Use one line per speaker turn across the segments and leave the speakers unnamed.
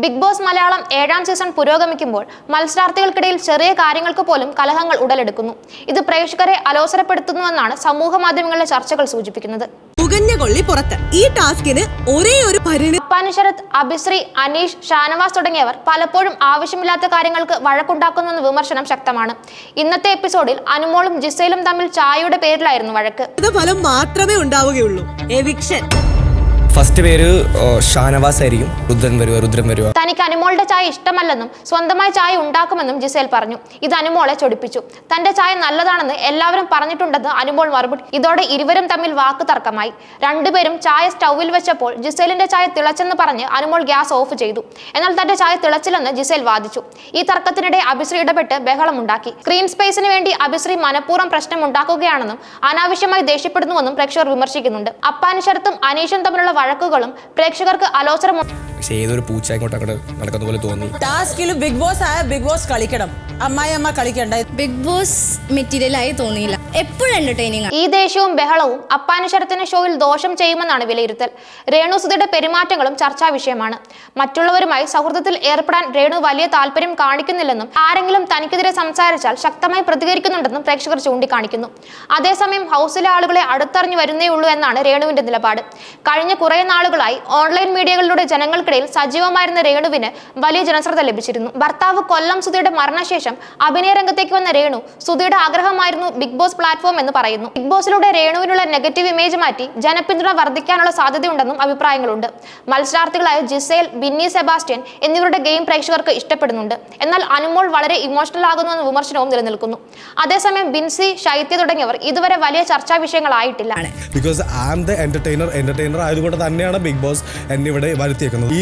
Big boss Malayalam 7ാം season പുരോഗമിക്കുമ്പോൾ മത്സരാർത്ഥികൾക്കിടയിൽ ചെറിയ കാര്യങ്ങൾക്ക് പോലും കലഹങ്ങൾ ഉടലെടുക്കുന്നു. ഇത് പ്രേക്ഷകരെ അലോസരപ്പെടുത്തുന്നുവെന്നാണ് സമൂഹ മാധ്യമങ്ങളിലെ ചർച്ചകൾ സൂചിപ്പിക്കുന്നത്.
ഈ ടാസ്കിന് ഒരേ ഒരു
ശരത്, അഭിശ്രീ, അനീഷ്, ഷാനവാസ് തുടങ്ങിയവർ പലപ്പോഴും ആവശ്യമില്ലാത്ത കാര്യങ്ങൾക്ക് വഴക്കുണ്ടാക്കുന്നുവെന്ന വിമർശനം ശക്തമാണ്. ഇന്നത്തെ എപ്പിസോഡിൽ അനുമോളും ജിസയിലും തമ്മിൽ ചായയുടെ പേരിലായിരുന്നു വഴക്ക്.
ഫലം മാത്രമേ ഉണ്ടാവുകയുള്ളൂ. എവിക്ഷൻ.
ഫസ്റ്റ് പേര് ഷാനവാസ് ആയിരിക്കും. രുദ്രൻ വരുക.
തനിക്ക് അനുമോളുടെ ചായ ഇഷ്ടമല്ലെന്നും സ്വന്തമായി ചായ ഉണ്ടാക്കുമെന്നും ജിസേൽ പറഞ്ഞു. ഇത് അനുമോളെ ചൊടിപ്പിച്ചു. തന്റെ ചായ നല്ലതാണെന്ന് എല്ലാവരും പറഞ്ഞിട്ടുണ്ടെന്ന് അനുമോൾ മറുപടി. ഇതോടെ ഇരുവരും തമ്മിൽ വാക്ക് തർക്കമായി. രണ്ടുപേരും ചായ സ്റ്റൗവിൽ വെച്ചപ്പോൾ ജിസേലിന്റെ ചായ തിളച്ചെന്ന് പറഞ്ഞ് അനുമോൾ ഗ്യാസ് ഓഫ് ചെയ്തു. എന്നാൽ തന്റെ ചായ തിളച്ചില്ലെന്ന് ജിസേൽ വാദിച്ചു. ഈ തർക്കത്തിനിടെ അഭിശ്രീ ഇടപെട്ട് ബഹളമുണ്ടാക്കി. സ്ക്രീൻ സ്പേസിന് വേണ്ടി അഭിശ്രീ മനഃപൂർവ്വം പ്രശ്നം ഉണ്ടാക്കുകയാണെന്നും അനാവശ്യമായി ദേഷ്യപ്പെടുന്നുവെന്നും പ്രേക്ഷകർ വിമർശിക്കുന്നുണ്ട്. ശരത്തും അനീഷും തമ്മിലുള്ള വഴക്കുകളും പ്രേക്ഷകർക്ക് അലോസരം.
ഏതൊരു പൂച്ച നടക്കുന്ന പോലെ തോന്നി.
ടാസ്കിൽ ബിഗ് ബോസ് ആയ ബിഗ് ബോസ് കളിക്കണം, അമ്മായിയമ്മ കളിക്കണ്ട.
ബിഗ് ബോസ് മെറ്റീരിയൽ ആയി തോന്നിയില്ല. എപ്പോഴും എന്റർടൈനിങ്.
ഈ ദേഷ്യവും ബഹളവും ശരത്തിന് ഷോയിൽ ദോഷം ചെയ്യുമെന്നാണ് വിലയിരുത്തൽ. രേണുസുധിയുടെ പെരുമാറ്റങ്ങളും ചർച്ചാ വിഷയമാണ്. മറ്റുള്ളവരുമായി സൗഹൃദത്തിൽ ഏർപ്പെടാൻ രേണു വലിയ താല്പര്യം കാണിക്കുന്നില്ലെന്നും ആരെങ്കിലും തനിക്കെതിരെ സംസാരിച്ചാൽ ശക്തമായി പ്രതികരിക്കുന്നുണ്ടെന്നും പ്രേക്ഷകർ ചൂണ്ടിക്കാണിക്കുന്നു. അതേസമയം ഹൗസിലെ ആളുകളെ അടുത്തറിഞ്ഞു വരുന്നേ ഉള്ളൂ എന്നാണ് രേണുവിന്റെ നിലപാട്. കഴിഞ്ഞ കുറെ നാളുകളായി ഓൺലൈൻ മീഡിയകളിലൂടെ ജനങ്ങൾക്കിടയിൽ സജീവമായിരുന്ന രേണുവിന് വലിയ ജനശ്രദ്ധ ലഭിച്ചിരുന്നു. ഭർത്താവ് കൊല്ലം സുധിയുടെ മരണശേഷം അഭിനയ രംഗത്തേക്ക് വന്ന രേണു സുധിയുടെ ആഗ്രഹമായിരുന്നു ബിഗ് ബോസ് പ്ലാറ്റ്ഫോം എന്ന് പറയുന്നു. ബിഗ് ബോസിലൂടെ രേണുവിനുള്ള നെഗറ്റീവ് ഇമേജ് മാറ്റി ജനപിന്തുണ വർദ്ധിക്കാനുള്ള സാധ്യതയുണ്ടെന്നും അഭിപ്രായങ്ങളുണ്ട്. മത്സരാർത്ഥികളായ ജിസേൽ, ബിന്നി സെബാസ്റ്റ്യൻ എന്നിവരുടെ ഗെയിം പ്രേക്ഷകർക്ക് ഇഷ്ടപ്പെടുന്നുണ്ട്. എന്നാൽ അനുമോൾ വളരെ ഇമോഷണൽ ആകുന്നുവെന്ന വിമർശനവും നിലനിൽക്കുന്നു. അതേസമയം ബിൻസി, ശൈത്യ തുടങ്ങിയവർ ഇതുവരെ വലിയ ചർച്ചാ വിഷയങ്ങളായിട്ടില്ല.
ആയതുകൊണ്ട് തന്നെയാണ് ബിഗ് ബോസ് എന്നെ ഇവിടെ വരുത്തിയേക്കുന്നത്.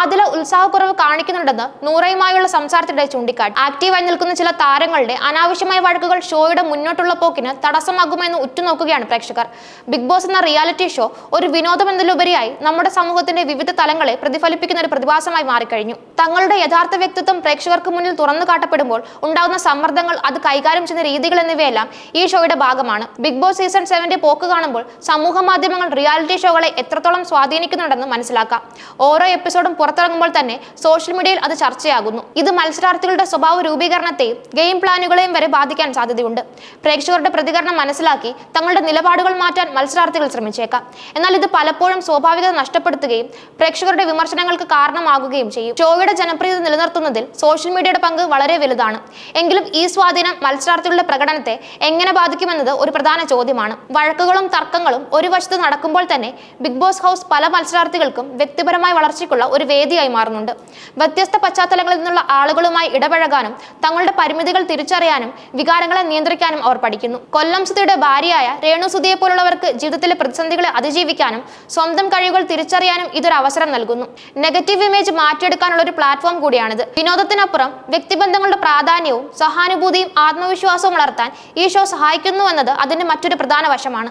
അതിൽ ഉത്സാഹക്കുറവ് കാണിക്കുന്നുണ്ടെന്ന് നൂറയുമായുള്ള സംസാരത്തിനിടെ ചൂണ്ടിക്കാട്ടി. ആക്റ്റീവായി നിൽക്കുന്ന ചില താരങ്ങളുടെ അനാവശ്യമായ വഴക്കുകൾ ഷോയുടെ മുന്നോട്ടുള്ള പോക്കിന് തടസ്സമാകുമെന്ന് ഉറ്റുനോക്കുകയാണ് പ്രേക്ഷകർ. ബിഗ് ബോസ് എന്ന റിയാലിറ്റി ഷോ ഒരു വിനോദം എന്നതിലുപരിയായി നമ്മുടെ സമൂഹത്തിന്റെ വിവിധ തലങ്ങളെ പ്രതിഫലിപ്പിക്കുന്ന ഒരു പ്രതിഭാസമായി മാറിക്കഴിഞ്ഞു. തങ്ങളുടെ യഥാർത്ഥ വ്യക്തിത്വം പ്രേക്ഷകർക്ക് മുന്നിൽ തുറന്നു കാട്ടപ്പെടുമ്പോൾ ഉണ്ടാകുന്ന സമ്മർദ്ദങ്ങൾ, അത് കൈകാര്യം ചെയ്യുന്ന രീതികൾ എന്നിവയെല്ലാം ഈ ഷോയുടെ ഭാഗമാണ്. ബിഗ് ബോസ് സീസൺ 7 പോക്ക് കാണുമ്പോൾ സമൂഹ മാധ്യമങ്ങൾ റിയാലിറ്റി ഷോകളെ എത്രത്തോളം സ്വാധീനിക്കുന്നുണ്ടെന്ന് മനസ്സിലാക്കാം. ഓരോ എപ്പിസോഡും പുറത്തിറങ്ങുമ്പോൾ തന്നെ സോഷ്യൽ മീഡിയയിൽ അത് ചർച്ചയാകുന്നു. ഇത് മത്സരാർത്ഥികളുടെ സ്വഭാവ രൂപീകരണത്തെയും ഗെയിം പ്ലാനുകളെയും വരെ ബാധിക്കാൻ സാധ്യതയുണ്ട്. പ്രേക്ഷകരുടെ പ്രതികരണം മനസ്സിലാക്കി തങ്ങളുടെ നിലപാടുകൾ മാറ്റാൻ മത്സരാർത്ഥികൾ ശ്രമിച്ചേക്കാം. എന്നാൽ ഇത് പലപ്പോഴും സ്വാഭാവികത നഷ്ടപ്പെടുത്തുകയും പ്രേക്ഷകരുടെ വിമർശനങ്ങൾക്ക് കാരണമാകുകയും ചെയ്യും. ഷോയുടെ ജനപ്രിയത നിലനിർത്തുന്നതിൽ സോഷ്യൽ മീഡിയയുടെ പങ്ക് വളരെ വലുതാണ്. എങ്കിലും ഈ സ്വാധീനം മത്സരാർത്ഥികളുടെ പ്രകടനത്തെ എങ്ങനെ ബാധിക്കുമെന്നത് ഒരു പ്രധാന ചോദ്യമാണ്. വഴക്കുകളും തർക്കങ്ങളും ഒരു വശത്ത് നടക്കുമ്പോൾ തന്നെ ബിഗ് ബോസ് ഹൗസ് പല മത്സരാർത്ഥികൾക്കും വ്യക്തിപരമായ വളർച്ചയ്ക്കുള്ള ഒരു വേദിയായി മാറുന്നുണ്ട്. വ്യത്യസ്ത പശ്ചാത്തലങ്ങളിൽ നിന്നുള്ള ആളുകളുമായി ഇടപഴകാനും തങ്ങളുടെ പരിമിതികൾ തിരിച്ചറിയാനും വികാരങ്ങളെ നിയന്ത്രിക്കാനും അവർ പഠിക്കുന്നു. കൊല്ലം സുധിയുടെ ഭാര്യയായ രേണു സുധിയെ പോലുള്ളവർക്ക് ജീവിതത്തിലെ പ്രതിസന്ധികളെ അതിജീവിക്കാനും സ്വന്തം കഴിവുകൾ തിരിച്ചറിയാനും ഇതൊരു അവസരം നൽകുന്നു. നെഗറ്റീവ് ഇമേജ് മാറ്റിയെടുക്കാനുള്ള ഒരു പ്ലാറ്റ്ഫോം കൂടിയാണിത്. വിനോദത്തിനപ്പുറം വ്യക്തിബന്ധങ്ങളുടെ പ്രാധാന്യവും സഹാനുഭൂതിയും ആത്മവിശ്വാസവും വളർത്താൻ ഈ ഷോ സഹായിക്കുന്നു എന്നത് അതിന്റെ മറ്റൊരു പ്രധാന വശമാണ്.